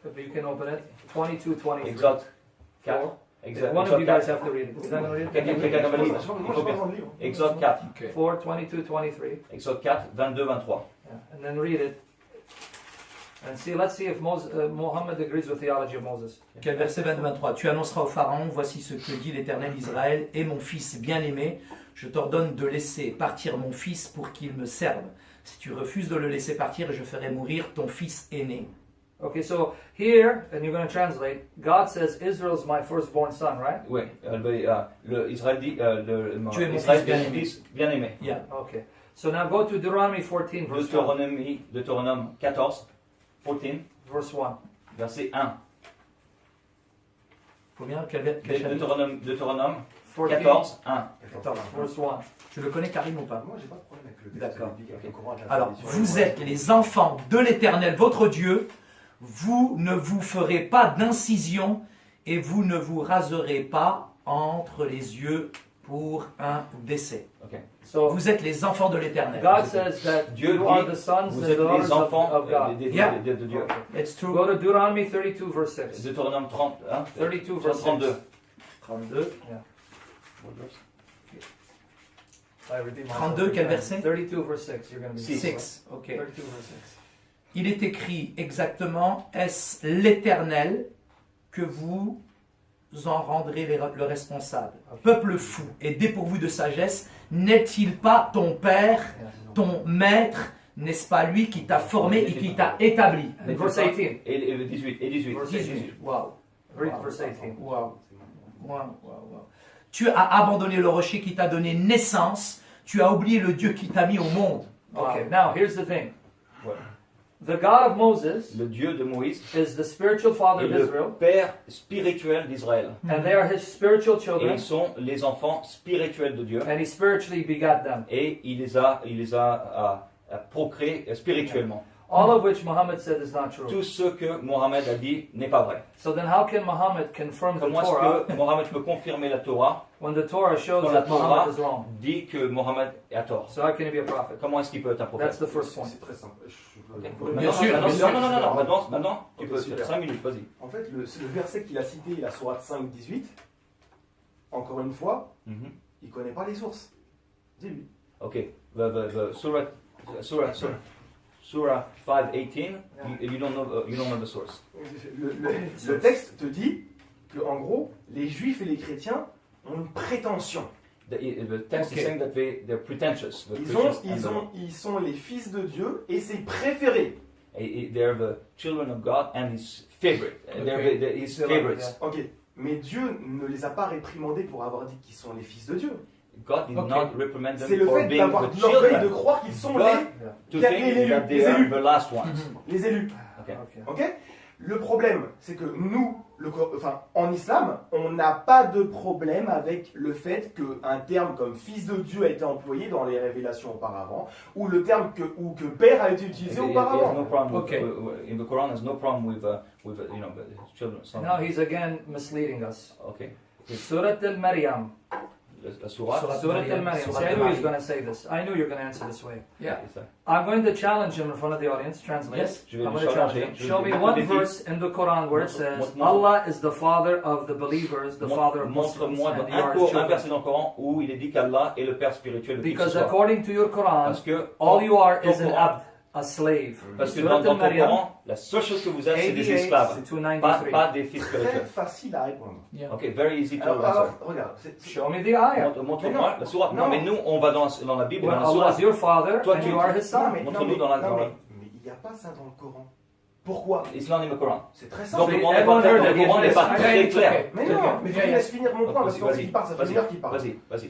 A: if you can open it. 22, 23.
B: Exode 4.
A: 4.
B: Exode
A: One of you guys
B: 4.
A: have to read it. Is that going to read it?
B: Quelqu'un va lire.
D: Moi, je prends le livre.
B: Exode 4.
C: Ok.
A: 4, 22, 23.
B: Exode 4, 22, 23.
A: Yeah. And then read it. And see, let's see if Muhammad agrees with the theology of Moses.
C: Quel verset 22-23. Tu annonceras au Pharaon, voici ce que dit l'Éternel Israël, et mon fils bien-aimé, je t'ordonne de laisser partir mon fils pour qu'il me serve. Si tu refuses de le laisser partir, je ferai mourir ton fils aîné.
A: Okay, so here, and you're going to translate, God says, Israel's my firstborn son, right?
B: Oui, Israël dit,
C: Tu es mon
B: Israël
C: fils bien-aimé.
B: fils bien-aimé.
C: Yeah.
A: Okay. So now go to Deuteronomy 14, verse 1.
B: Deutéronome 14, 14,
A: Verse 1.
B: verset 1.
C: Combien? Quel chapitre?
B: Deutéronome
A: 14,
B: 14, 1.
C: 14.
A: verse 1.
C: Tu le connais, Karim, ou pas?
D: Moi, j'ai pas de problème avec le texte
C: D'accord.
D: biblique, avec le Coran, avec la
C: Alors,
D: tradition.
C: vous êtes les enfants de l'Éternel, votre Dieu. Vous ne vous ferez pas d'incision et vous ne vous raserez pas entre les yeux pour un décès.
B: Ok.
A: So
C: Vous êtes les enfants de l'Éternel.
A: God says that
B: Dieu
A: you are
B: dit,
A: the sons
B: Vous
A: and
B: êtes
A: daughters
B: les enfants
A: of God.
B: de Dieu.
C: It's true.
A: Go to Deuteronomy 32, verse 6.
B: Deutéronome 30, hein,
A: 32, verse
B: 32.
A: 6. 32. I redeem myself.
C: 32, quel verset?
A: 32, verse 6. You're going to be
C: 6. Ok.
A: 32, verse 6.
C: Il est écrit exactement, est-ce l'Éternel que vous en rendrez le responsable? Peuple fou et dépourvu de sagesse, n'est-il pas ton père, ton maître? N'est-ce pas lui qui t'a formé et qui t'a établi?
A: And verse 18.
B: Et 18. Et 18.
A: Verse
C: 18. Waouh.
A: Read verse 18.
C: Waouh. Waouh. Waouh. Tu as abandonné le rocher qui t'a donné naissance. Tu as oublié le Dieu qui t'a mis au monde.
A: Okay, now here's the thing.
B: Voilà.
A: The God of Moses
B: Le Dieu de Moïse
A: is the spiritual father
B: est
A: of
B: le
A: Israel,
B: Père spirituel d'Israël.
A: and they are his spiritual
B: Et
A: children,
B: ils sont les enfants spirituels de Dieu.
A: and he spiritually begat them.
B: Et il les a procréés spirituellement.
A: All of which Muhammad said is not true.
B: Tout ce que Mohammed a dit n'est pas vrai.
A: So then how can Muhammad confirm the
B: Comment
A: Torah
B: est-ce que Mohammed peut confirmer la Torah
A: when the Torah shows
B: quand la
A: that Muhammad
B: Torah
A: is wrong?
B: dit que Mohammed est à tort?
A: So how can he be a prophet?
B: Comment est-ce qu'il peut être un prophète?
A: That's the first point.
D: C'est très simple.
C: Bien sûr,
B: Maintenant,
C: bien sûr.
B: maintenant, tu
D: Ok,
B: peux,
D: super.
B: 5 minutes, vas-y.
D: En fait, le verset qu'il a cité, la sourate 5, 18, encore une fois,
B: Mhm.
D: il ne connaît pas les sources. Dis-lui.
B: Ok, the Surah 5:18, you don't know the source.
D: Le texte te dit que, en gros, les juifs et les chrétiens ont une prétention.
B: The text
C: Okay.
B: is saying that they're pretentious. The
D: Ils
B: Christians
D: ils sont les fils de Dieu et ses préférés.
B: they're the children of God and His favorite.
C: Okay.
B: They're His favorites.
D: Ok, mais Dieu ne les a pas réprimandés pour avoir dit qu'ils sont les fils de Dieu.
B: God did
C: Okay.
B: not reprimand
D: C'est
B: them
D: le
B: for
D: fait
B: being
D: d'avoir
B: the
D: l'orgueil de
B: children.
D: croire qu'ils sont
B: God to
D: les
B: think
D: élus,
B: that they
D: les
B: are
D: élus.
B: the last ones.
D: les élus.
B: Okay.
A: Okay.
D: Ok. Le problème, c'est que nous, en islam, on n'a pas de problème avec le fait qu'un terme comme fils de Dieu a été employé dans les révélations auparavant, ou le terme que père a été utilisé
B: He has
D: auparavant.
B: no problem with,
C: Okay.
B: in the Quran. There's no problem with children. Son.
A: Now he's again misleading us.
B: Okay.
A: Surah Al-Maryam.
B: La Surah.
A: Surah Al-Maryam.
C: Surah
A: See, I knew he was
C: Al-Maryam.
A: going to say this. I knew you were going to answer this way.
C: Yeah.
A: I'm going to challenge him in front of the audience. Translate.
C: Yes.
B: Je vais
A: I'm
B: le
A: going to challenge
B: challenger.
A: him.
B: Je vais
A: Show
B: lui
A: me
B: mettre
A: one
B: le défi.
A: verse in the Quran where it says
B: Montre-
A: Allah is the father of the believers, the father of Muslims,
B: Montre-moi
A: and you are his
B: un
A: children.
B: verset dans le Coran où il est dit qu'Allah est le Père spirituel de qui que ce
A: Because
B: soit.
A: according to your Quran,
B: Parce que
A: all you are
B: ton
A: is an
B: Coran-
A: abd, a slave.
B: Parce que
A: Surah
B: dans ton
A: Al-Maryam,
B: Coran, la seule chose que vous êtes, c'est des
A: 88
B: esclaves,
A: to
B: pas
A: 93.
B: des fils
D: Très
B: spirituels.
D: facile à répondre.
C: Yeah.
B: Ok, very easy to
D: Alors,
B: answer.
D: regarde,
A: Show me the ayah.
B: Montre-moi la sourate. Non,
D: Non.
B: mais nous, on va dans la Bible,
A: When
B: dans la
A: Allah
B: sourate.
A: is your father
B: Toi,
A: and
B: tu-
A: you are his
D: Non,
A: son.
D: mais
B: Montre-nous dans la-
D: mais il n'y a pas ça dans le Coran. Pourquoi?
B: It's not in the Quran.
D: C'est très
B: Donc
D: simple.
B: le
A: Mais
B: Coran n'est
A: everyone
B: pas
A: heard
B: clair.
A: that
B: Le Coran
A: he
B: n'est pas
A: was-
B: très
C: it's
B: clair.
C: okay.
D: Mais
C: C'est
D: non,
C: ok.
D: mais tu
C: Yeah,
D: me
C: yeah.
D: laisses finir mon point parce que
B: Vas-y,
D: il parle, ça fait une heure qu'il parle.
B: vas-y.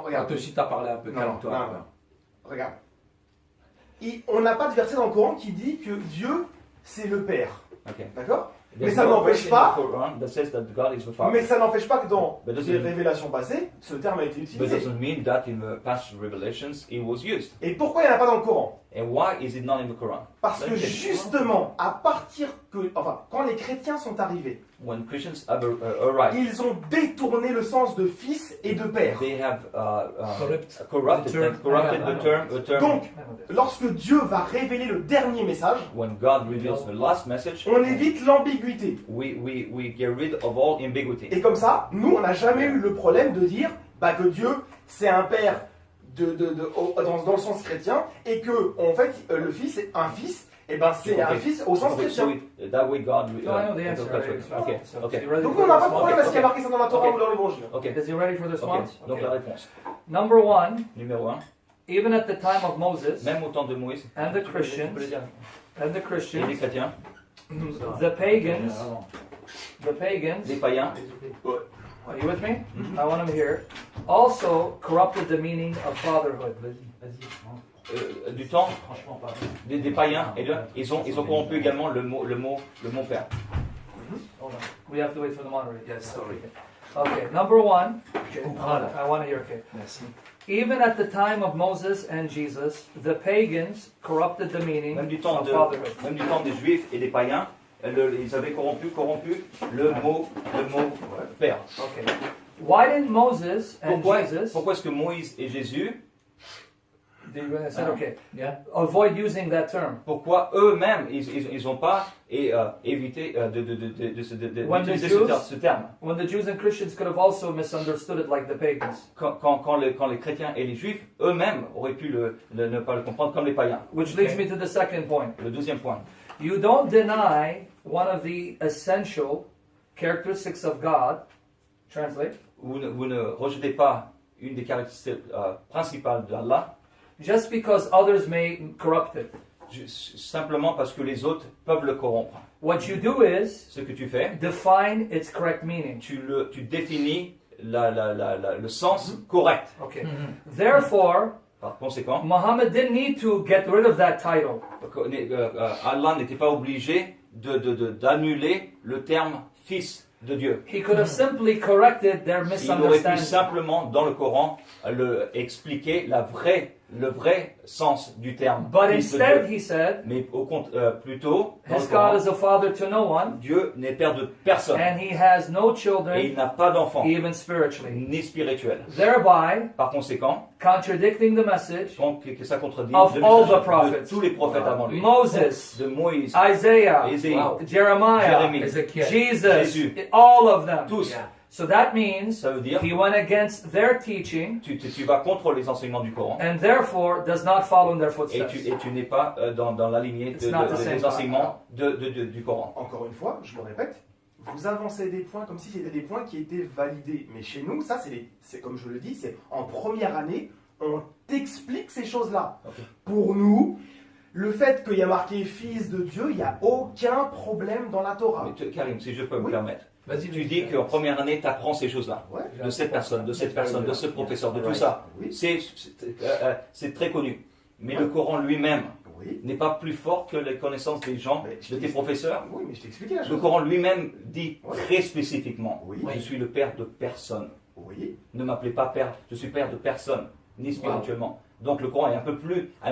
C: Regarde, si t'as parlé un peu,
D: Non,
C: calme-toi.
D: non, non. Regarde. On n'a pas de verset dans le Coran qui dit que Dieu, c'est le Père.
B: Ok.
D: D'accord?
B: There's
D: ça
B: no
D: n'empêche
B: verse
D: pas-
B: in the Quran that says that God is the Father.
D: Mais ça n'empêche pas que dans
B: But
D: les révélations passées, ce terme a été
B: But
D: utilisé.
B: doesn't mean that in the past revelations it was used.
D: Et pourquoi il n'y en a pas dans le Coran?
B: And why is it not in the Quran?
D: Parce que
B: Ok.
D: justement, quand les chrétiens sont arrivés,
B: When Christians arrived,
D: ils ont détourné le sens de fils et de père.
B: they have
C: Corrupt.
B: corrupted the term.
D: Donc, lorsque Dieu va révéler le dernier message,
B: When God reveals the last message,
D: on évite l'ambiguïté.
B: we get rid of all ambiguity.
D: Et comme ça, nous, on n'a jamais eu le problème de dire que Dieu, c'est un père dans le sens chrétien, et que, en fait, le fils est un fils, et ben c'est un fils au sens chrétien.
B: That way God.
A: No, I know the answer.
B: Okay.
A: So,
B: Okay.
A: you ready
D: Donc
A: for
D: on n'a
A: this
D: pas de
A: one?
D: problème à ce qu'il y a
B: Ok.
D: marqué ça dans la Torah
B: Ok.
D: ou dans l'évangile.
B: Ok.
A: Is he ready for this
B: Ok.
A: one?
B: Donc
A: Okay.
B: la réponse.
A: Number one,
B: Numéro 1.
A: even at the time of Moses
B: Même au temps de Moïse.
A: and the
B: Tu peux le dire.
A: and the
B: Et les
A: Christians,
B: chrétiens,
A: the pagans,
B: les païens,
A: are you with me? I want them here. Also corrupted the meaning of fatherhood.
B: du temps
C: Franchement, pas.
B: des païens, et ils ont corrompu également le mot père.
A: Hold on. We have to wait for the moderator.
C: Yes, sorry.
A: Okay, number one.
C: Tu comprends là.
A: I want to hear, okay.
C: Merci.
A: Even at the time of Moses and Jesus, the pagans corrupted the meaning
B: Même du temps
A: of fatherhood.
B: des Juifs et des païens, ils avaient corrompu le mot père.
A: Okay. Why didn't Moses and Jesus,
B: Pourquoi est-ce que Moïse et Jésus,
A: I said, okay,
C: Yeah.
A: avoid using that term?
B: pourquoi eux-mêmes ils n'ont pas évité d'utiliser ce terme?
A: When the Jews and Christians could have also misunderstood it like the pagans.
B: Quand les chrétiens et les juifs eux-mêmes auraient pu ne pas le comprendre comme les païens.
A: Which leads me to the second point.
B: Le deuxième point.
A: You don't deny one of the essential characteristics of God. Translate.
B: Vous ne rejetez pas une des caractéristiques principales d'Allah,
A: Just because others may corrupt it.
B: simplement parce que les autres peuvent le corrompre.
A: What you do is
B: Ce que tu fais,
A: define its correct meaning.
B: tu définis le sens correct.
A: Okay. Therefore,
B: Par conséquent,
A: Muhammad didn't need to get rid of that title.
B: Allah n'était pas obligé d'annuler le terme fils de Dieu.
A: He could have simply corrected their
B: Il aurait pu
A: misunderstanding.
B: simplement, dans le Coran, expliquer le vrai sens du terme
A: But
B: fils de
A: instead,
B: Dieu.
A: he said,
B: Mais plutôt, dans
A: his
B: le
A: God
B: Coran,
A: is a father to no one,
B: Dieu n'est père de personne
A: and he has no
B: et il
A: children,
B: n'a pas d'enfant,
A: even spiritually.
B: ni spirituel.
A: Thereby,
B: Par conséquent,
A: contradicting the message
B: que ça contredit
A: of
B: le
A: all
B: message
A: the prophets.
B: de tous les prophètes avant lui.
A: Moses,
B: De Moïse,
A: Isaiah,
B: Ésaïe,
C: Wow.
A: Jeremiah,
B: Jérémie,
C: Ezekiel.
A: Jesus,
B: Jésus.
A: all of them.
B: tous.
C: Yeah.
A: So that means
B: Ça veut dire
A: he went against their teaching
B: tu vas contre les enseignements du Coran
A: and therefore does not follow in their
B: et
A: footsteps.
B: tu n'es pas dans la lignée
A: It's not the same.
B: des enseignements du Coran.
D: Encore une fois, je le répète, vous avancez des points comme si c'était des points qui étaient validés. Mais chez nous, ça, c'est comme je le dis, c'est en première année, on t'explique ces choses-là.
B: Ok.
D: Pour nous, le fait qu'il y a marqué Fils de Dieu, il n'y a aucun problème dans la Torah.
B: Mais Karim, si je peux me
D: Oui.
B: permettre,
C: Vas-y,
B: tu dis qu'en première année, tu apprends ces choses-là.
D: Ouais.
B: De cette personne, de ce professeur, de tout ça.
D: Oui.
B: C'est très connu. Mais le Coran lui-même
D: Oui.
B: n'est pas plus fort que les connaissances des gens,
D: Mais je
B: de
D: t'ai
B: tes
D: dit-
B: professeurs.
D: Oui, mais je t'ai expliqué la
B: Le
D: chose.
B: Coran lui-même dit
D: Ouais.
B: très spécifiquement,
D: Oui.
B: je suis le père de personne.
D: Oui.
B: Ne m'appelez pas père, je suis père de personne, ni spirituellement. Donc le Coran a un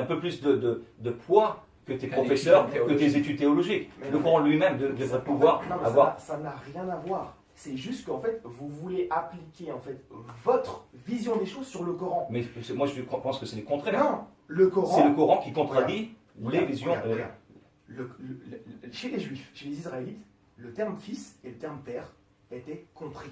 B: peu plus de poids que tes
C: Qu'un
B: professeurs,
C: étudiant
B: que tes
C: théologique.
B: études théologiques.
D: Mais
B: Le
D: non,
B: Coran lui-même devrait pouvoir
D: Non, mais
B: avoir...
D: ça n'a rien à voir. C'est juste qu'en fait, vous voulez appliquer en fait votre vision des choses sur le Coran.
B: Mais moi je pense que c'est le contraire.
D: Non, le Coran.
B: C'est le Coran qui contredit les
D: Regarde,
B: visions.
D: regarde. Chez les Juifs, chez les Israélites, le terme fils et le terme père étaient compris.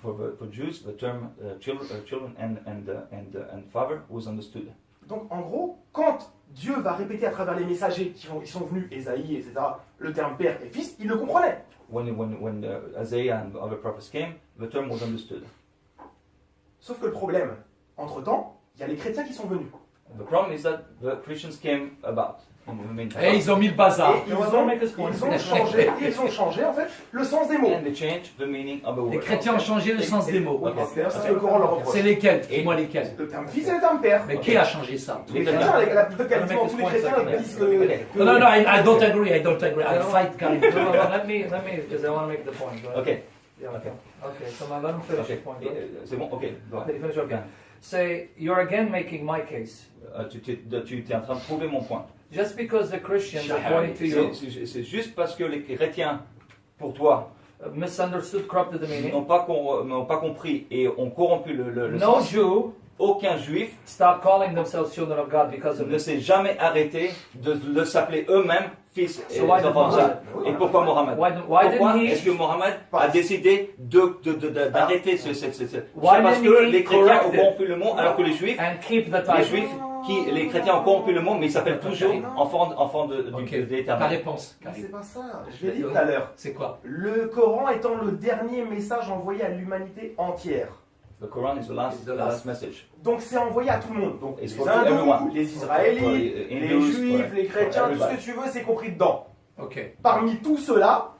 B: For Jews, the term children and father was understood.
D: Donc en gros, quand Dieu va répéter à travers les messagers qui sont venus, Ésaïe, etc., le terme père et fils, ils le comprenaient.
B: When Isaiah and other prophets came, the term was understood.
D: Sauf que le problème, entre-temps, il y a les chrétiens qui sont venus.
B: The problem is that the Christians came about. In the meantime.
C: Et ils ont mis le bazar.
D: Et ils ont changé en fait le sens des mots.
B: And they changed the meaning of the word.
C: Les chrétiens ont changé le sens des mots.
D: Oui, c'est d'ailleurs ce que le Coran leur reproche.
C: C'est lesquels? Dis-moi lesquels.
D: Le terme fils et le terme père.
C: Mais qui a changé ça?
D: Tous les chrétiens, quasiment tous les chrétiens disent que...
C: Non, non, I don't agree, I don't agree. I fight Karim.
A: No, let me, because I want to make the point. Go ahead.
B: Okay.
A: Yeah,
B: Okay.
A: Okay, so now let him finish
B: Okay.
A: his point. Go ahead.
B: C'est bon. Okay. Go ahead.
A: Let me finish, okay. Say, you're again making my case.
B: Tu es en train de prouver mon point.
A: Just because the Christians, according to you,
B: C'est juste parce que les chrétiens, pour toi,
A: misunderstood, corrupted the meaning.
B: n'ont pas compris et ont corrompu le
A: No
B: sens.
A: Jew
B: Aucun juif
A: stopped calling themselves children of God because of
B: ne
A: this.
B: s'est jamais arrêté de s'appeler eux-mêmes fils et
A: So why did
B: enfants de ça.
A: Muhammad?
B: Et pourquoi Mohammed?
A: Why
B: Pourquoi
A: didn't he?
B: est-ce que Mohammed a décidé d'arrêter ce C'est
A: Why
B: parce
A: didn't
B: que
A: he
B: les chrétiens
A: correct
B: ont
A: it?
B: corrompu le mot, alors que les juifs,
A: And keep the title.
B: les chrétiens ont corrompu le mot, mais ils s'appellent toujours enfants de
C: Ok, ta
B: l'Éternel.
C: réponse,
D: Mais
C: Karim.
D: c'est pas ça, je l'ai dit tout à l'heure.
C: C'est quoi?
D: Le Coran étant le dernier message envoyé à l'humanité entière.
B: The Quran is the last message.
D: Donc c'est envoyé à tout le monde. Donc
B: It's
D: les
B: for
D: hindous,
B: everyone.
D: les israélites,
B: For
D: les
B: Hindus,
D: juifs,
B: for
D: les chrétiens, tout ce
B: everybody.
D: que tu veux, c'est compris dedans.
C: Ok.
D: Parmi tout cela,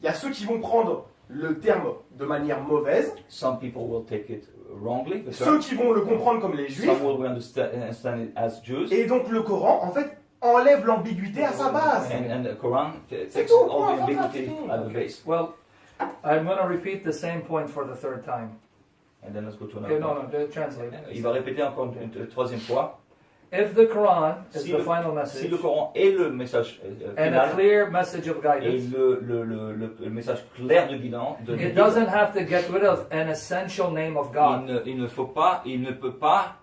D: il y a ceux qui vont prendre le terme de manière mauvaise.
B: Some people will take it wrongly. the
D: Ceux
B: term.
D: qui vont le comprendre comme les juifs.
B: Some will understand it as Jews.
D: Et donc le Coran, en fait, enlève l'ambiguïté à sa base.
B: And the Quran takes
D: tout,
B: all
D: point,
B: the ambiguity
D: fantastique.
B: at the base.
A: Well, I'm going to repeat the same point for the third time.
B: And then let's go to
A: Okay,
B: another
A: no,
B: point.
A: no, translate.
B: Il va répéter encore une troisième fois.
A: If the Quran is
B: Si
A: the
B: le-
A: final
B: Si
A: message
B: le Coran est le message
A: and a
B: final
A: clear message of
B: et
A: guidance,
B: le message clair de guidance,
A: it doesn't have to get rid of an essential name of God.
B: il ne peut pas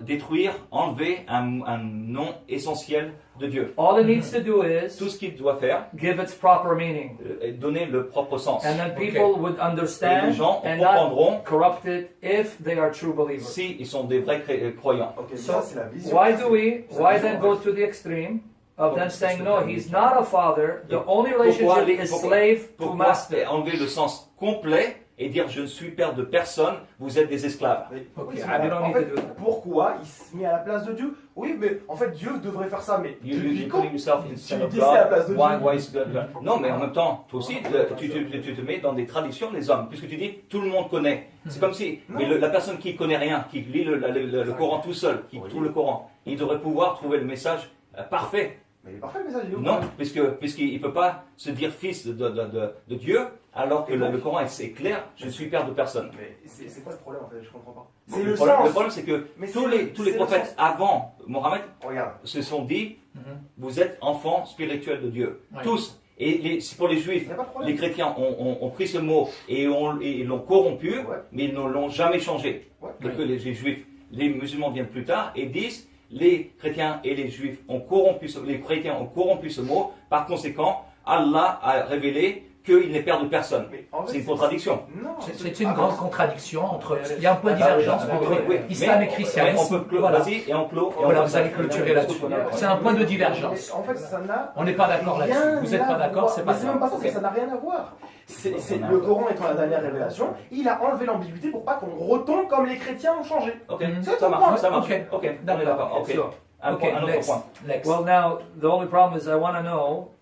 B: détruire, enlever un nom essentiel de Dieu.
A: All it needs to do is
B: Tout ce qu'il doit faire
A: give its proper meaning.
B: est donner le propre sens.
A: And then
C: Okay.
A: people would
B: Et
A: understand
B: les gens
A: and not
B: comprendront
A: corrupt it if they are true believers.
B: si ils sont des vrais croyants.
D: Ok,
A: So,
D: ça c'est la vision.
A: why do we,
D: C'est la
A: why
D: vision,
A: then
D: en
A: go
D: fait.
A: to the extreme of then saying,
B: Parce
A: no,
B: que-
A: he's not a father, the only
B: Pourquoi
A: relationship
B: les-
A: is
B: pourquoi-
A: slave to
B: Pourquoi
A: master.
B: enlever le sens complet et dire je ne suis père de personne, vous êtes des esclaves.
D: Mais-
C: Ok,
D: oui, c'est
A: I
D: vrai.
A: don't
D: En
A: need
D: fait,
A: to do that.
D: pourquoi il se met à la place de Dieu? Oui, mais en fait Dieu devrait faire ça, mais depuis
B: You
D: quand?
B: putting yourself instead
D: Tu
B: of
D: dis ça à la place
B: God.
D: de
B: Why,
D: Dieu.
B: why is God? Non, mais en même temps, toi aussi, tu te mets dans des traditions des hommes, puisque tu dis tout le monde connaît. C'est comme si mais la personne qui connaît rien, qui lit le Coran tout seul, qui
D: Oui.
B: trouve le Coran, il devrait pouvoir trouver le message parfait.
D: Mais il est parfait le message, il est où?
B: Non, puisqu'il ne peut pas se dire fils de Dieu, alors que
D: Et donc-
B: le Coran c'est clair, je suis père de personne.
D: Mais c'est quoi le problème en fait? Je comprends pas.
B: Le
D: C'est le
B: problème,
D: sens.
B: le problème, c'est que
D: Mais
B: tous
D: c'est-
B: les
D: c'est le
B: prophètes
D: sens.
B: avant Mohammed
D: Regarde.
B: se sont dit
C: Mhm.
B: vous êtes enfants spirituels de Dieu.
C: Ouais.
B: Tous. Et c'est pour les juifs.
D: Il n'y a pas de
B: Les
D: problème.
B: chrétiens ont pris ce mot et ils l'ont corrompu,
D: Ouais.
B: mais ils ne l'ont jamais changé.
D: Ouais.
B: Et que les juifs, les musulmans viennent plus tard et disent les chrétiens et les juifs ont corrompu les chrétiens ont corrompu ce mot. Par conséquent, Allah a révélé qu'il n'est père de personne.
D: Mais en fait,
B: C'est une contradiction.
D: Non.
C: C'est une grande contradiction entre. Il y a un point de divergence
B: Ah,
C: entre
B: oui, oui.
C: islam
B: Mais-
C: et christianisme.
B: mais on peut
C: Voilà.
B: vas-y et on clôt. et
C: Voilà,
B: on
C: vous
B: passe
C: allez
B: à-
C: clôturer là-dessus. C'est un point de divergence.
D: Mais en fait, ça n'a.
C: On n'est pas d'accord là-dessus.
D: rien
C: Vous n'êtes
D: à
C: pas d'accord,
D: voir.
C: c'est pas
D: Mais c'est même pas ça,
C: grave.
D: c'est que ça n'a rien à voir. C'est
B: On a-
D: le Coran étant la dernière révélation, il a enlevé l'ambiguïté pour pas qu'on retombe comme les chrétiens ont changé.
B: Ok,
C: Mhm.
B: ça marche, ça marche.
C: Ok.
B: Ok, on est
C: D'accord.
B: d'accord. Ok.
A: Sure.
B: Un
C: Okay,
B: autre
C: next.
B: point.
C: Next.
A: Well, now, the only problem is I want to know,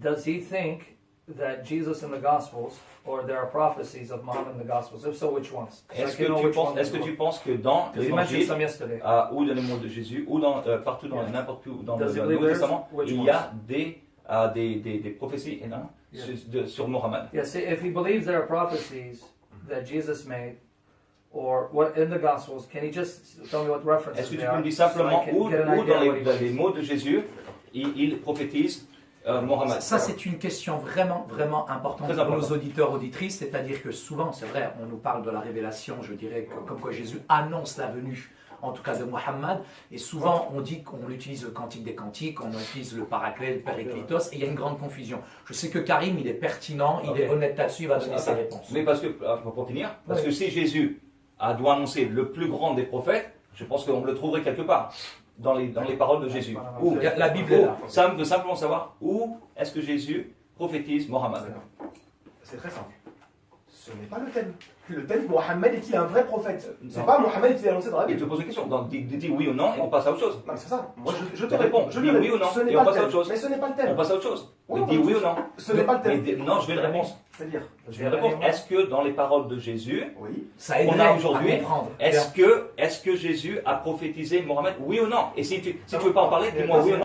A: does he think that Jesus in the Gospels, or there are prophecies of Muhammad in the Gospels? If so, which ones? So I
B: Est-ce
A: can
B: que
A: know
B: tu
A: which
B: penses,
A: one
B: est-ce
A: is
B: que
A: what.
B: tu penses que dans
A: 'Cause he mentioned
B: l'évangile,
A: some yesterday.
B: ou dans les mots de Jésus, ou partout dans n'importe où dans le
A: Does it
B: Nouveau
A: believe there's-
B: Testament,
A: which
B: il
A: ones?
B: y a des prophéties non,
A: Yeah.
B: sur Mohammed.
A: Yeah, see, if he believes there are prophecies that Jesus made, or what in the Gospels, can he just tell me what references
B: Est-ce que tu
A: they
B: peux
A: are,
B: me dire
A: so I
B: simplement
A: can
B: où
A: get an
B: dans
A: idea what he
B: les
A: believes?
B: mots de Jésus, il prophétise Mohammed?
C: Ça, c'est une question vraiment, vraiment importante
B: Très
C: pour
B: important.
C: nos auditeurs, auditrices. C'est-à-dire que souvent, c'est vrai, on nous parle de la révélation, je dirais, comme quoi Jésus annonce la venue, en tout cas de Mohammed. Et souvent, on dit qu'on utilise le cantique des cantiques, on utilise le paraclet, le périclitos, et il y a une grande confusion. Je sais que Karim, il est pertinent, il
B: Ok.
C: est honnête là-dessus, il va donner ses réponses.
B: Mais parce que, pour finir, parce
C: Oui.
B: que si Jésus doit annoncer le plus grand des prophètes, je pense qu'on le trouverait quelque part dans les paroles de Jésus. Où
C: Il y a- la Bible est là.
B: Ça veut simplement savoir où est-ce que Jésus prophétise Mohammed.
D: C'est très simple. Ce n'est pas le thème. Le thème, Mohammed est-il un vrai prophète? C'est
B: Non.
D: pas Mohammed est-il annoncé dans la
B: Il te
D: Bible.
B: pose une question. Donc, dis oui ou non et on passe à autre chose.
D: Non, mais c'est ça. Moi, je te
B: Mais
D: réponds.
B: réponds.
D: Je
B: Dis
D: lui
B: oui
D: réponds.
B: ou non,
D: Ce n'est
B: et
D: pas
B: on
D: le
B: passe à
D: thème.
B: autre chose.
D: Mais ce n'est pas le
B: On
D: thème.
B: passe à autre chose.
D: Oui,
B: Mais
D: on
B: dis
D: passe
B: oui
D: à
B: ou non.
D: Ce n'est pas le thème.
B: Non, je vais le répondre.
D: C'est-à-dire,
B: Je vais le répondre. Est-ce que dans les paroles de Jésus,
D: oui.
C: Ça
B: on
C: aiderait
B: a
C: à
B: aujourd'hui,
C: comprendre.
B: est-ce que Jésus a prophétisé Mohammed? Oui ou non? Et si tu veux pas en parler, dis-moi oui ou non.